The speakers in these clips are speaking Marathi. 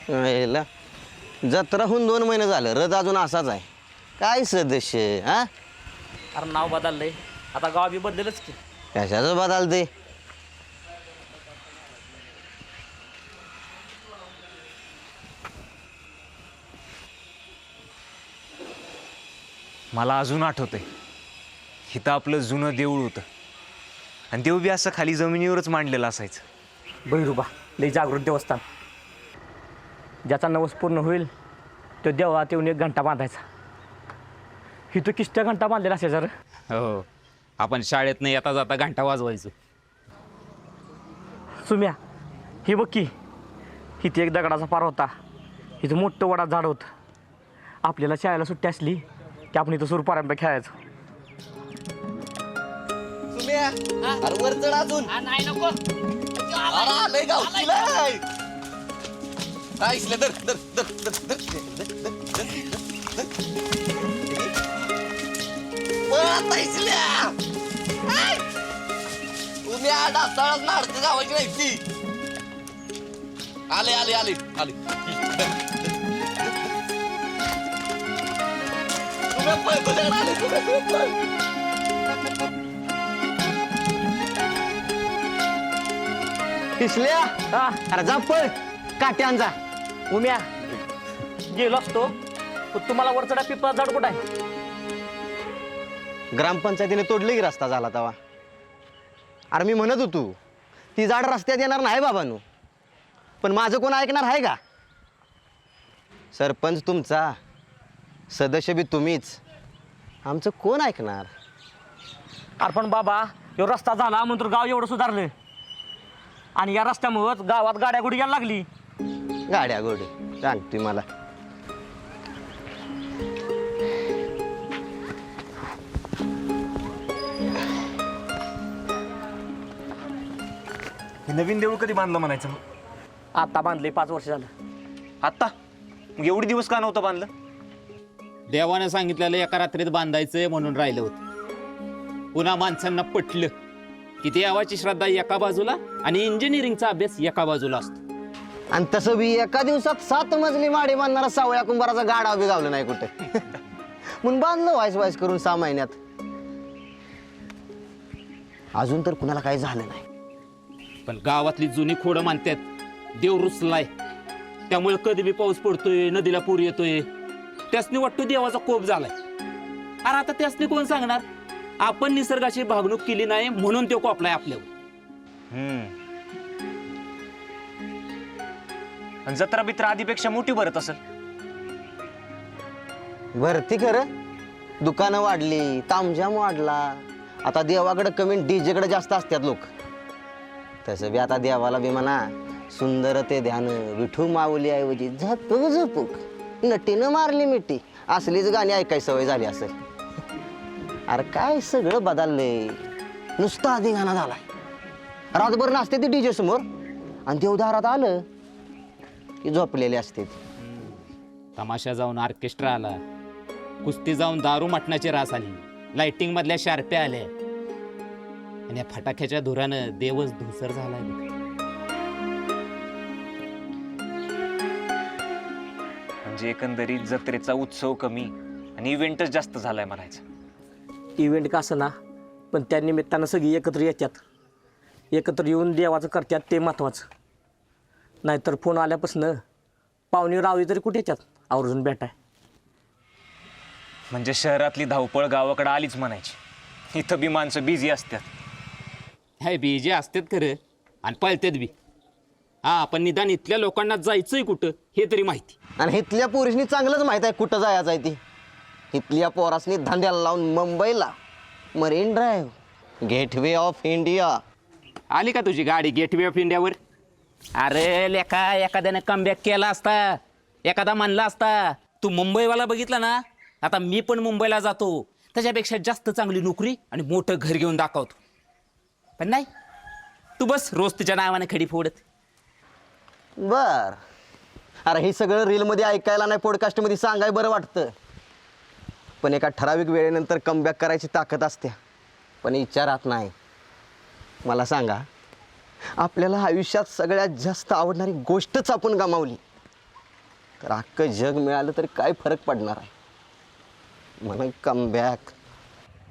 यायला जत्रा होऊन 2 महिने झालं, रथ अजून असाच आहे. काय सदस्य हा? अरे नाव बदललंय, आता गाव बी बदलेलच की. कशाचं बदलते? मला अजून आठवतंय, इथं आपलं जुनं देऊळ होतं आणि देव बी असं खाली जमिनीवरच मांडलेलं असायचं. बहिरुबा लई जागृत देवस्थान. ज्याचा नवस पूर्ण होईल तो देवळात येऊन 1 घंटा बांधायचा. इथं किस्त्या घंटा बांधलेला असायचा रे. हो, आपण शाळेत नाही येता जाता घंटा वाजवायचो. सुम्या हे बघ की, इथे एक दगडाचा पार होता, इथं मोठं वडा झाड होतं. आपल्याला शाळेला सुट्टी असली की आपण इथं सूरपारंब्या खेळायचो. अरे वर चढ अजून. नाही नको. अरे आलंय गावकीला. आईसले दर दर दर दर दर दर पळत आईसल्या. तुम्ही डासाळच नाडकं गावाची नाही ती. आले आले आले आले. तुम्ही पळ तुझ्याकडे आले. तुम्ही पळ. पिसल्या अरे जा पळ काट्यांचा. उम्या गेलो असतो पण तुम्हाला वरचढा पिपळा झाड कुठं आहे? ग्रामपंचायतीने तोडली की रस्ता झाला तेव्हा. अरे मी म्हणत होतो ती झाड रस्त्यात येणार नाही बाबांनो, पण माझं कोण ऐकणार आहे का? सरपंच तुमचा, सदस्य बी तुम्हीच, आमचं कोण ऐकणार? अरे पण बाबा ह्यो रस्ता झाला म्हणून तर गाव एवढं सुधारलं, आणि या रस्त्यामुळं गावात गाड्या गुडी यायला लागली. गाड्या गोडी सांगते मला. हे नवीन देऊळ कधी बांधलं म्हणायचं मग? आता बांधले 5 वर्ष झालं. आत्ता? मग एवढे दिवस का नव्हतं बांधलं? देवानं सांगितलेलं एका रात्रीत बांधायचंय म्हणून राहिलं होतं. पुन्हा माणसांना पटलं की देवाची श्रद्धा एका बाजूला आणि इंजिनिअरिंगचा अभ्यास एका बाजूला असतो. आणि तसं बी एका दिवसात 7 मजली माडी बांधणारा सावळ्या कुंभाराचा गाडा बी गावला नाही कुठे. म्हणून बांधलं वायस करून 6 महिन्यात. अजून तर कुणाला काही झालं नाही. पण गावातली जुनी खोडं मानतात देव रुसलाय, त्यामुळे कधी बी पाऊस पडतोय, नदीला पूर येतोय, त्यासनी वाटतो देवाचा कोप झालाय. अरे आता त्यासनी कोण सांगणार? आपण निसर्गाची भागणूक केली नाही म्हणून तो कोपलाय आपल्यावर. आणि जत्रा बित्रा आधीपेक्षा मोठी भरत असेल. भरती खरं, दुकानं वाढली, तामझाम वाढला. आता देवाकडे कमी डीजेकडे जास्त असतात लोक. तसं बी आता देवाला बी म्हणा सुंदर ते ध्यान विठू माऊली ऐवजी झपूक झपूक नटीनं मारली मिठी असलीच गाणी ऐकाय सवय झाली असेल. अरे काय सगळं बदललंय, नुसता आधी गाणं झालाय. रातभर नाचते ती डीजे समोर आणि देवदारात आलं की झोपलेले असते. तमाशा जाऊन ऑर्केस्ट्रा आला, कुस्ती जाऊन दारू मटणाची रास आली, लाइटिंग मधल्या शार्प्या आल्या आणि या फटाक्याच्या धुरानं देवच धुसर झालाय. म्हणजे एकंदरीत जत्रेचा उत्सव कमी आणि इव्हेंटच जास्त झालाय म्हणायचं. इव्हेंट का असं ना, पण त्या निमित्तानं सगळी एकत्र येतात. एकत्र येऊन देवाचं करतात ते महत्त्वाचं. नाहीतर फोन आल्यापासून पाहुणे रावळी तरी कुठे येतात आवर्जून भेटाय. म्हणजे शहरातली धावपळ गावाकडे आलीच म्हणायची. इथं बी माणसं बिझी असतात. हे बीजे असतात खरं आणि पळतात बी. हा, पण निदान इथल्या लोकांना जायचंय कुठं हे तरी माहिती. आणि इथल्या पोरीसनी चांगलंच माहित आहे कुठं जायचं आहे ती. इथल्या पोरासनी धंद्याला लावून मुंबईला marine drive, gateway of India. आली का तुझी गाडी गेटवे ऑफ इंडियावर? अरे लेका, एखाद्याने कमबॅक केला असता, एखादा म्हणला असता तू मुंबईवाला बघितला ना, आता मी पण मुंबईला जातो, त्याच्यापेक्षा जास्त चांगली नोकरी आणि मोठं घर घेऊन दाखवतो. पण नाही, तू बस रोज तुझ्या नावाने खडी फोडत. बर, अरे हे सगळं रीलमध्ये ऐकायला नाही, पॉडकास्टमध्ये सांगाय बरं वाटतं. पण एका ठराविक वेळेनंतर कमबॅक करायची ताकद असते, पण विचारात नाही. मला सांगा, आपल्याला आयुष्यात सगळ्यात जास्त आवडणारी गोष्टच आपण गमावली तर अख्खं जग मिळालं तरी काय फरक पडणार आहे म्हणून कमबॅक.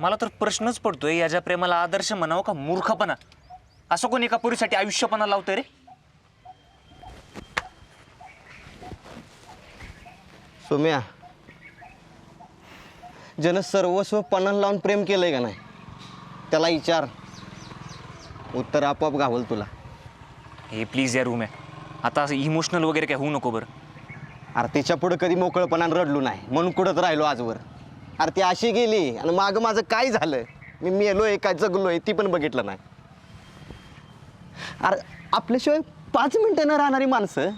मला तर प्रश्नच पडतोय, याच्या प्रेमाला आदर्श म्हणावं का मूर्खपणा? असं कोण एका पुरीसाठी आयुष्यपणा लावतोय रे? सोम्या, ज्यानं सर्वस्व पणाला लावून प्रेम केलंय का नाही त्याला विचार, उत्तर आपोआप गावल तुला. हे प्लीज या रूम आहे, आता असं इमोशनल वगैरे काय होऊ नको बरं. अरे तिच्या पुढं कधी मोकळपणानं रडलो नाही म्हणून कुठंच राहिलो आजवर. अरे ती अशी गेली आणि मागं माझं काय झालं, मी मेलोय काय जगलोय ती पण बघितलं नाही. अरे आपल्याशिवाय 5 मिनिटं न राहणारी माणसं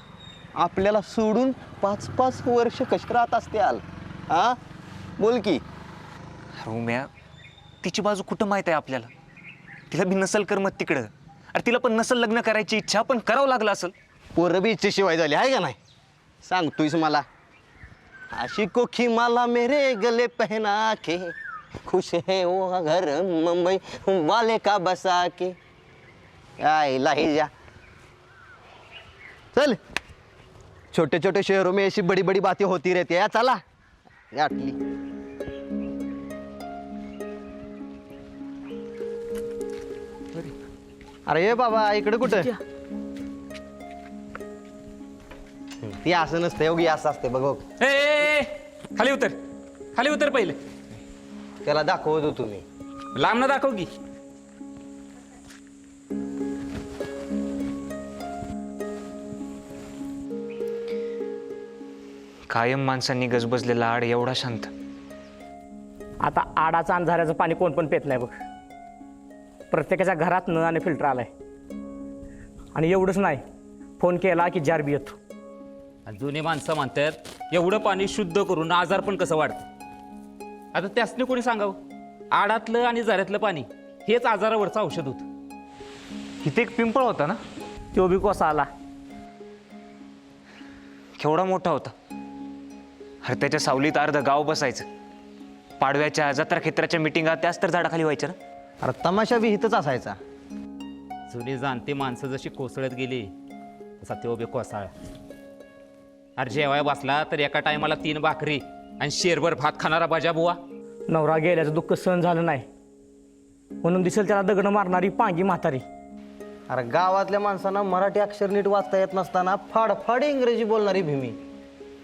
आपल्याला सोडून 5-5 वर्ष कशी राहत असत्याल? हा बोल की. रूम्या, तिची बाजू कुठं माहीत आहे आपल्याला? तिला बी नसल करमत तिकडं. अरे तिला पण नसल लग्न करायची इच्छा, पण करावं लागलं असेल. पोरं बी इच्छेशिवाय झाली आहे का नाही? सांगतोयस मला. आशिकों की माला मेरे गले पहना के खुश है वो घर मुंबई वाले का बसा के. काय लाही चल, छोटे छोटे शहरों में ऐसी बड़ी बड़ी बातें होती रहती है. चला गाठली. अरे ये बाबा इकडे कुठं? ती असं नसतं, योगी असं असते बघ बघ. ए, खाली उतर, खाली उतर पहिले. त्याला दाखवतो तुम्ही. लांब ना दाखव की. कायम माणसांनी गजबजलेला आड एवढा शांत. आता आडाचं अंधाऱ्याचं पाणी कोण पण पेत नाही बघ. प्रत्येकाच्या घरात नळ आणि फिल्टर आलाय. आणि एवढंच नाही, फोन केला की जार बी येतो. आणि जुने माणसं म्हणतात एवढं पाणी शुद्ध करून आजार पण कसं वाढतं. आता त्यासने कोणी सांगावं? आडातलं आणि झऱ्यातलं पाणी हेच आजारावरचं औषध होतं. इथे एक पिंपळ होता ना, तो बी कोसा आला. केवढा मोठा होता. अरे त्याच्या सावलीत अर्ध गाव बसायचं. पाडव्याच्या जत्रा-खेत्राच्या मिटिंगा त्याच तर झाडाखाली व्हायच्या ना. अरे तमाशा बी इथंच असायचा. जुनी जाणती माणसं जशी कोसळत गेली तसा तो बी कोसळला. अरे जेवाय बसला तर एका टायमाला 3 भाकरी आणि शेरभर भात खाणारा बाजा बुवा. नवरा गेल्याचं दुःख सहन झालं नाही म्हणून दिसेल त्याला दगडं मारणारी पांगी म्हातारी. अरे गावातल्या माणसांना मराठी अक्षर नीट वाचता येत नसताना फाडफाड इंग्रजी बोलणारी भीमी.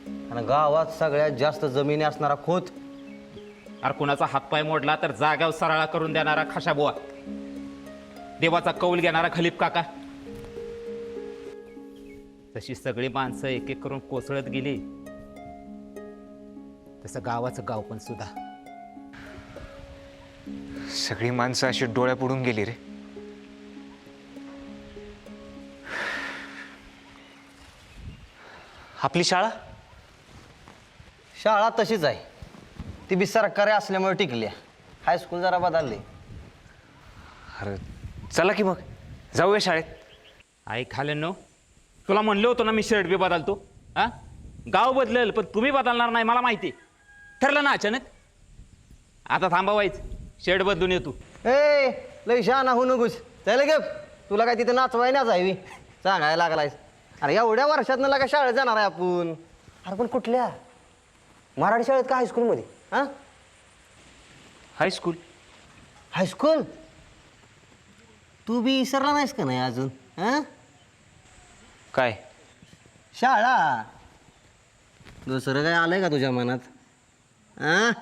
आणि गावात सगळ्यात जास्त जमिनी असणारा खोत. अरे कुणाचा हातपाय मोडला तर जागाव सराळा करून देणारा खाशा बुवा. देवाचा कौल घेणारा खलीप काका. तशी सगळी माणसं एक एक करून कोसळत गेली तसं गावाचं गाव पण सुद्धा. सगळी माणसं अशी डोळ्या पुढून गेली रे. आपली शाळा शाळा तशीच आहे, ती बी सरकारी असल्यामुळे टिकली. हायस्कूल जरा बदलली. अरे चला की मग जाऊया शाळेत. आई खाल्यांनो, तुला म्हणलं होतं ना मी शर्ट बी बदलतो. हा, गाव बदलेल पण तुम्ही बदलणार नाही मला माहिती. ठरलं ना अचानक. आता थांबावायच, शर्ट बदलून येतो. ए लय शहाणा होऊ नकोस. चल गे, तुला काय तिथे नाचवाय ना जावी सांगायला लागलायस. अरे एवढ्या वर्षातनं लागा शाळेत जाणार आहे आपण. अरे पण कुठल्या मराठी शाळेत का हायस्कूलमध्ये? हां हायस्कूल. हायस्कूल? तू बी विसरला नाहीस का नाही अजून? हां काय शाळा दुसरं काय आलंय का तुझ्या मनात? हां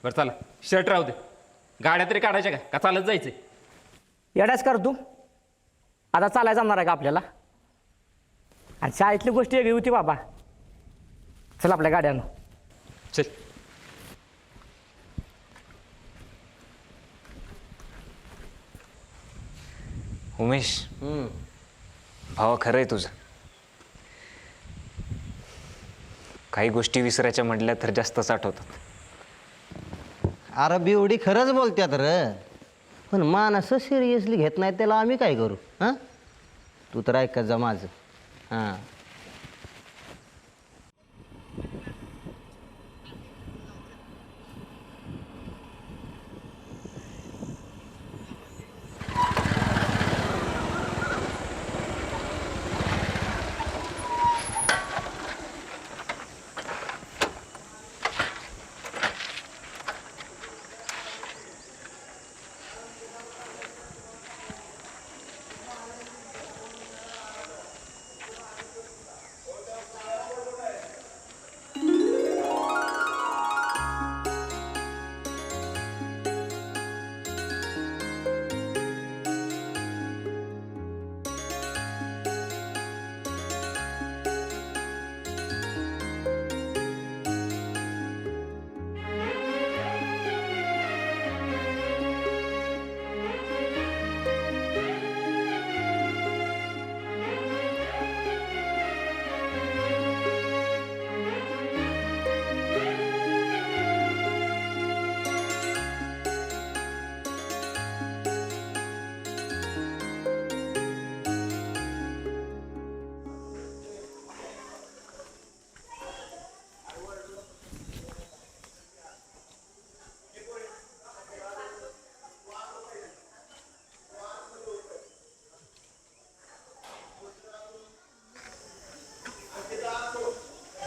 बरं चला, शर्ट राहू दे. गाड्या तरी काढायच्या का चालत जायचंय? येडाच कर तू. आता चालायला जमणार आहे का आपल्याला? आणि शाळेतली गोष्टी वेगळी होती बाबा. चल आपल्या गाड्यानं. चल. उमेश, भावा खरं आहे तुझं. काही गोष्टी विसरायच्या म्हटल्या तर जास्तच आठवतात. अरे बिवडी खरंच बोलत्यात र, पण माणसं सिरियसली घेत नाही त्याला आम्ही काय करू? हां तू तर ऐकत जा माझं. हां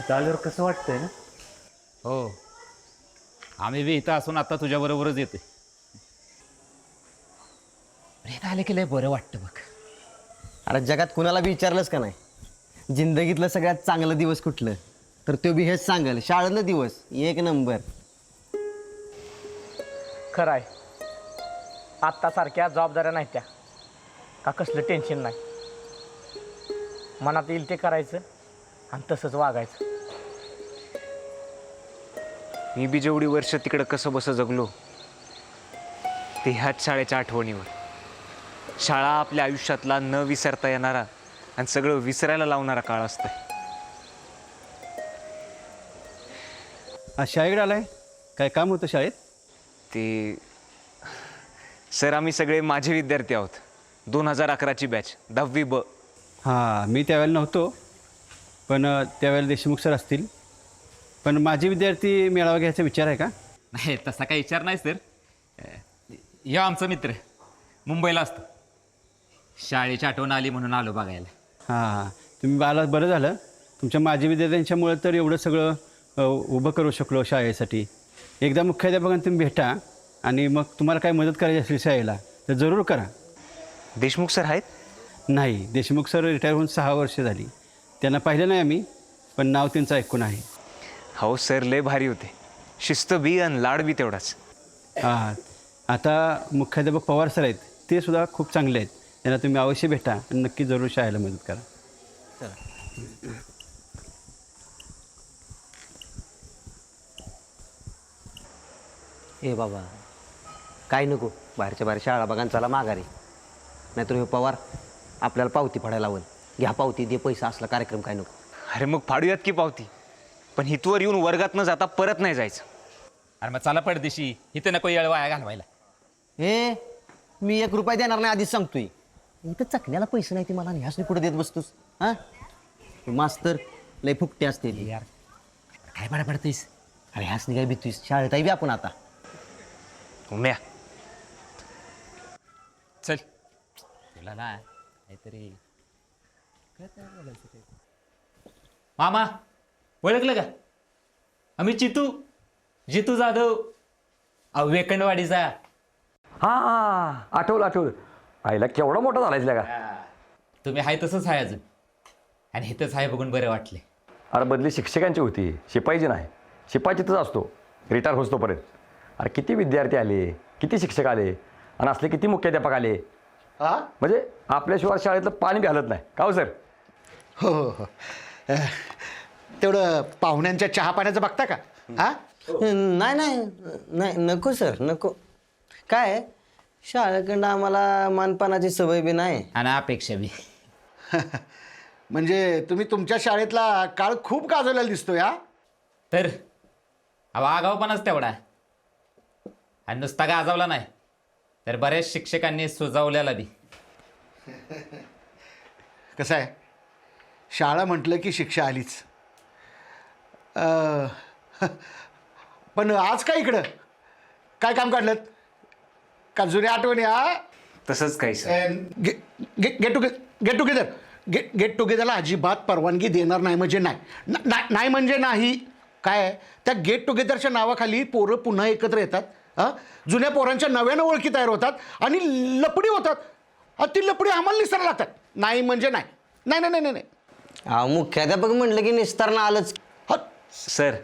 इथं आल्यावर कसं वाटतंय ना? हो, आम्ही बी इथं असून आता तुझ्याबरोबरच येते. इथं आले की लय बरं वाटतं बघ. अरे जगात कुणाला बी विचारलंच का नाही जिंदगीतलं सगळ्यात चांगलं दिवस कुठलं, तर तो बी हेच सांगेल, शाळेतलं दिवस एक नंबर. खरं आहे. आत्तासारख्या जबाबदाऱ्या नाही त्या, का कसलं टेन्शन नाही. मनात येईल ते करायचं आणि तसंच वागायचं. मी बी जेवढी वर्ष तिकडं कसं बसं जगलो ते ह्याच शाळेच्या आठवणीवर. शाळा आपल्या आयुष्यातला न विसरता येणारा आणि सगळं विसरायला लावणारा काळ असतोय. आज शाळेकडे आलाय, काय काम होतं शाळेत? ते सर, आम्ही सगळे माझे विद्यार्थी आहोत. 2011ची बॅच 10वी ब. हां, मी त्यावेळेला नव्हतो, पण त्यावेळेला देशमुख सर असतील. पण माझे विद्यार्थी मेळावा घ्यायचा विचार आहे का? नाही, तसा काही विचार नाही सर. या आमचा मित्र मुंबईला असतो. शाळेची आठवण आली म्हणून आलो बघायला. हां, तुम्ही आलात बरं झालं. तुमच्या माझे विद्यार्थ्यांच्यामुळे तर एवढं सगळं उभं करू शकलो शाळेसाठी. एकदा मुख्याध्यापकांना तुम्ही भेटा आणि मग तुम्हाला काय मदत करायची असेल शाळेला तर जरूर करा. देशमुख सर आहेत? नाही, देशमुख सर रिटायर होऊन 6 वर्ष झाली. त्यांना पाहिलं नाही आम्ही, पण नाव त्यांचं ऐकून आहे. हो सर, लय भारी होते. शिस्त बी आणि लाड बी तेवढाच. हां, आता मुख्याध्यापक पवार सर आहेत, ते सुद्धा खूप चांगले आहेत. त्यांना तुम्ही अवश्य भेटा आणि नक्की जरूर शाळेला मदत करा. ए बाबा, काय नको, बाहेरच्या बाहेर शाळा बघान चला माघारी. नाहीतर हे पवार आपल्याला पावती फाडायला लावल. घ्या पावती, दे पैसा, असला कार्यक्रम काय नको. अरे मग फाडूयात की पावती, पण हितवर येऊन वर्गात न जाता परत नाही जायचं. अरे मग चला पडदेशी, इथं नको येळ वाया घालवायला. हे मी 1 रुपया देणार नाही आधीच सांगतोय. इथं चकण्याला पैसे नाही ते मला ह्यासनी कुठं देत बसतोस? हां, मास्तर लय फुकटे असते ते. यार काय बडा पडतेस? अरे ह्यासनी काय भीतोयस? शाळेत आहे बी आपण आता. उम्या, चल तुला ना काहीतरी मामा ओळखलं का? आम्ही जितू जाधव, वेकंडवाडीचा. हां, आठवलं. आईला केवढा मोठा झालायस का? तुम्ही हाय तसंच आहे अजून, आणि इथंच आहे बघून बरं वाटले. अरे बदली शिक्षकांची होती, शिपाईची नाही. शिपाई तिथंच असतो रिटायर होतोपर्यंत. अरे किती विद्यार्थी आले, किती शिक्षक आले, आणि असले किती मुख्याध्यापक आले. म्हणजे आपल्याशिवाय शाळेतलं पाणी बी हलत नाही का हो सर? हो हो हो. तेवढं पाहुण्यांच्या चहा पाण्याचं बघता का? हां, नाही नाही नाही, नको सर, नको. काय शाळेकडं आम्हाला मानपानाची सवय बी नाही. आणि अपेक्षा बी. म्हणजे तुम्ही तुमच्या शाळेतला काळ खूप गाजवलेला दिसतोय. हा, तर आगावपणाच तेवढा, आणि नुसता गाजवला नाही तर बऱ्याच शिक्षकांनी सुजावलेला बी. कसं आहे, शाळा म्हटलं की शिक्षा आलीच. पण आज काय इकडं काय काम काढलं का? जुन्या आठवणी? तसंच काही सर. गेट टुगेदरला अजिबात परवानगी देणार नाही म्हणजे नाही म्हणजे नाही. काय आहे, त्या गेट टुगेदरच्या नावाखाली पोरं पुन्हा एकत्र येतात. जुन्या पोरांच्या नव्यानं ओळखी तयार होतात आणि लपडी होतात. ती लपडी आम्हाला निसरायला लागतात. नाही म्हणजे नाही. नाही नाही नाही नाही. मुख्याध्यापक म्हणलं की निस्तारणं आलंच. सर,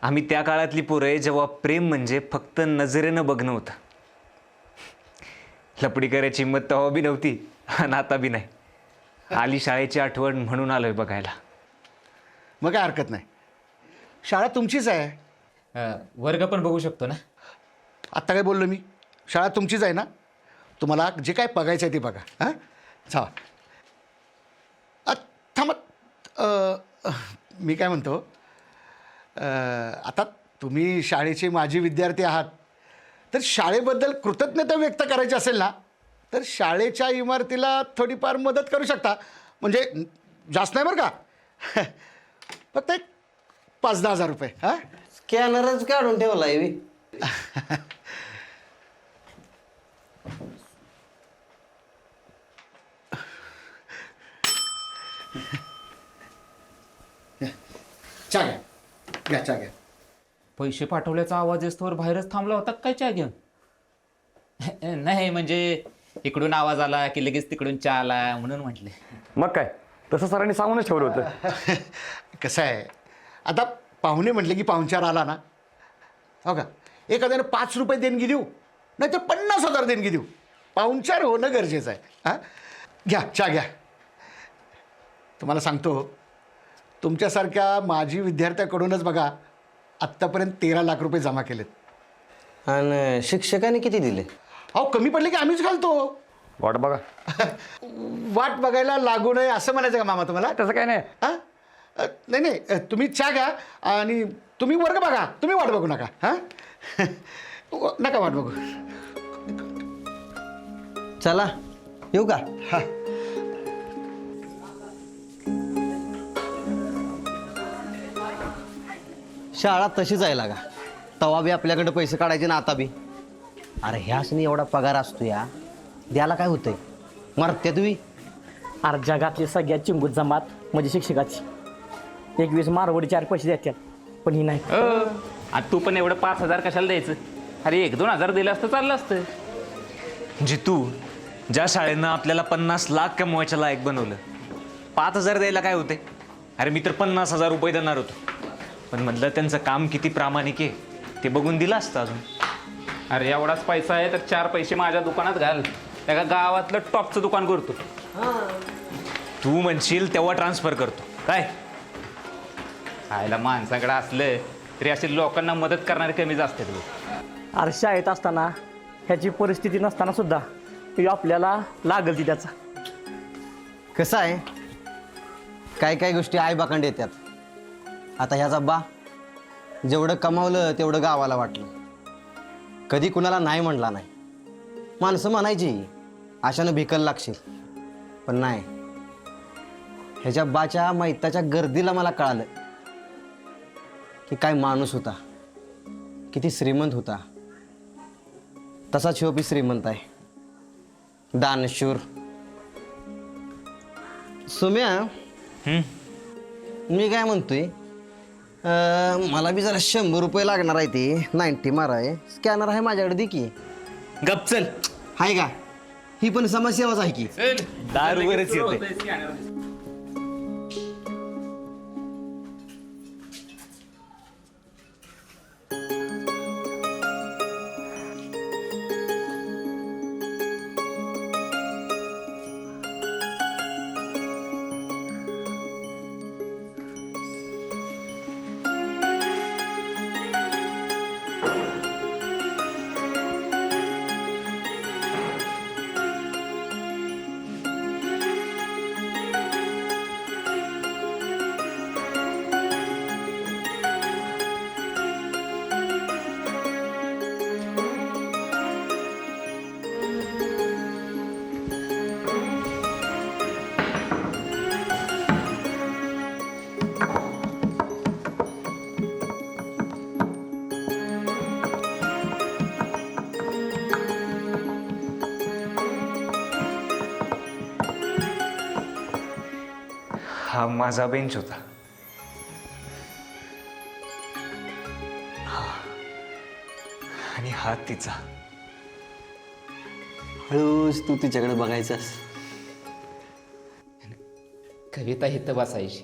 आम्ही त्या काळातली पोरं आहे जेव्हा प्रेम म्हणजे फक्त नजरेनं बघणं होतं. लपडी करायची हिंमत तेव्हा बी नव्हती आणि आता बी नाही. आली शाळेची आठवण म्हणून आलोय बघायला. मग काय हरकत नाही, शाळा तुमचीच आहे. वर्ग पण बघू शकतो ना? आत्ता काय बोललो मी? शाळा तुमचीच आहे ना? तुम्हाला जे काय बघायचं आहे ते बघा. हां, चावा. थांबा, मी काय म्हणतो, आता तुम्ही शाळेचे माजी विद्यार्थी आहात, तर शाळेबद्दल कृतज्ञता व्यक्त करायची असेल ना, तर शाळेच्या इमारतीला थोडीफार मदत करू शकता. म्हणजे जास्त नाही बरं का, फक्त एक 5-10 हजार रुपये. हां, स्कॅनरच काढून ठेवला आहे. चहा घ्या. घ्या चहा घ्या. पैसे पाठवल्याचा आवाज येस्तोवर बाहेरच थांबला होता काय चहा घेऊन? नाही म्हणजे इकडून आवाज आला की लगेच तिकडून चहा आला म्हणून म्हटले. मग काय, तसं सरांनी सांगूनच ठेवलं होतं. कसं आहे, आता पाहुणे म्हटले की पाहुणचार आला ना, हो का, एखाद्यानं 5 रुपये देणगी देऊ नाही तर 50,000 देणगी देऊ, पाहुणचार होणं गरजेचं आहे. हां, घ्या चहा घ्या. तुम्हाला सांगतो, तुमच्यासारख्या माजी विद्यार्थ्याकडूनच बघा आत्तापर्यंत 13 लाख रुपये जमा केलेत. आणि शिक्षकांनी किती दिले? अहो, कमी पडले की आम्हीच घालतो. वाट बघा. वाट बघायला लागू नये असं म्हणायचं का मामा तुम्हाला? तसं काय नाही. हां, नाही नाही, तुम्ही चहा घ्या आणि तुम्ही वर्ग बघा, तुम्ही वाट बघू नका. हां, नका वाट बघू. चला येऊ का? हां. शाळा तशीच आहे लागा. तवा बी आपल्याकडे पैसे काढायचे ना आता बी. अरे ह्यासनी एवढा पगार असतो या, द्याला काय होतंय? मरते तुम्ही. अरे जगातली सगळ्यात चिंबूत जमात म्हणजे शिक्षकाची. 21 मारवडी 4 पैसे देतात, पण ही नाही. आता तू पण एवढं 5,000 कशाला द्यायचं? अरे 1-2 हजार दिलं असतं चाललं असतं. जितू, ज्या शाळेनं आपल्याला 50 लाख कमवायच्या लायक बनवलं, 5,000 द्यायला काय होते? अरे मी तर 50,000 रुपये देणार होतो, पण म्हटलं त्यांचं काम किती प्रामाणिक आहे ते बघून दिलं असतं अजून. अरे एवढाच पैसा आहे तर 4 पैसे माझ्या दुकानात घाल. त्या गावातलं टॉपचं दुकान करतो. तू म्हणशील तेव्हा ट्रान्सफर करतो काय? खायला माणसाकडे असलं तरी असे लोकांना मदत करणारे कमीच असतात. अरे शाळेत असताना ह्याची परिस्थिती नसताना सुद्धा ती आपल्याला लागल ती त्याचा. कसं आहे, काय काय गोष्टी आईबाकांड येतात. आता ह्याचा बा जेवढं कमावलं तेवढं गावाला वाटलं, कधी कुणाला नाही म्हणला नाही. माणसं म्हणायची अशानं भिकल लागशील, पण नाही. ह्याच्या बाच्या मैताच्या गर्दीला मला कळालं की काय माणूस होता, किती श्रीमंत होता. तसाच ह्यो बी श्रीमंत आहे, दानशूर. सुम्या, मी काय म्हणतोय, मला बी जरा 100 रुपये लागणार आहे. ते 90 माराय स्कॅनर आहे माझ्याकडे, दे की. गप चल. आहे का? ही पण समाजसेवाच आहे की. दारूवरच येते. हा माझा बेंच होता. आणि हा तिचा. हळूच तू तिच्याकडे बघायचास. कविता हिथं बसायची.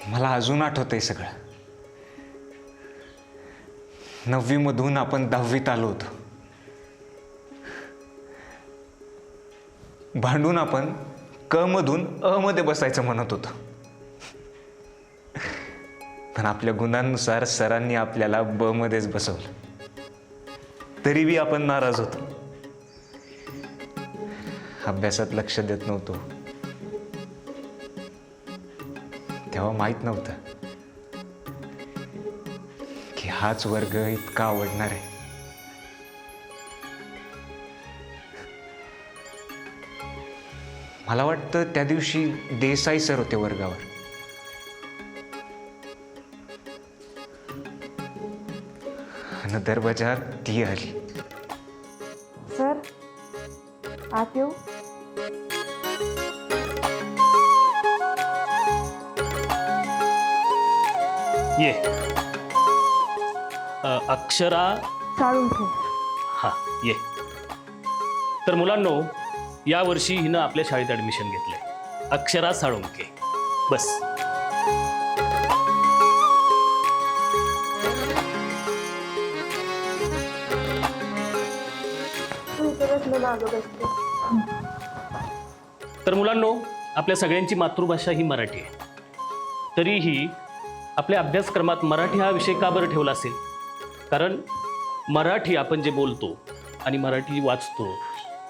मला अजून आठवतंय सगळं. 9वी मधून आपण 10वीत आलो होतो. भांडून आपण क मधून अ मध्ये बसायचं म्हणत होतो, पण आपल्या गुणांनुसार सरांनी आपल्याला ब मध्येच बसवलं. तरी बी आपण नाराज होतो. अभ्यासात लक्ष देत नव्हतो. तेव्हा माहित नव्हतं की हाच वर्ग इतका आवडणार आहे. मला वाटतं त्या दिवशी देसाई सर होते वर्गावर. आणि दरवाजात ती आली. सर आत येऊ? ये अक्षरा हां ये. तर मुलांनो, यावर्षी हिनं आपल्या शाळेत ॲडमिशन घेतलंय. अक्षरा साळुंके. बस. तर मुलांनो, आपल्या सगळ्यांची मातृभाषा ही मराठी आहे. तरीही आपल्या अभ्यासक्रमात मराठी हा विषय का बरं ठेवला असेल? कारण मराठी आपण जे बोलतो आणि मराठी वाचतो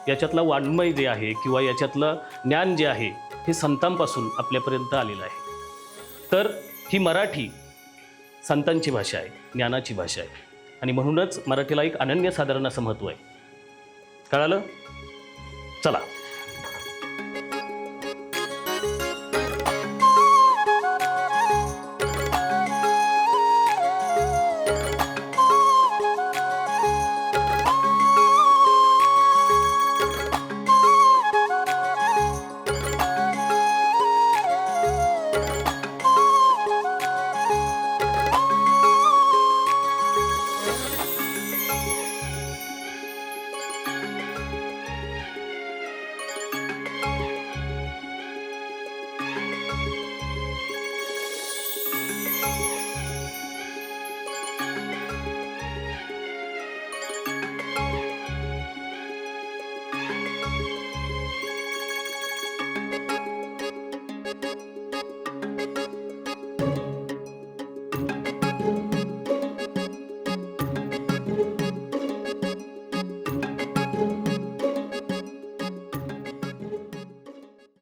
याच्यातला वाङ्मय जे आहे किंवा याच्यातलं ज्ञान जे आहे हे संतांपासून आपल्यापर्यंत आलेलं आहे. तर ही मराठी संतांची भाषा आहे, ज्ञानाची भाषा आहे आणि म्हणूनच मराठीला एक अनन्यसाधारण असं महत्त्व आहे. कळालं? चला.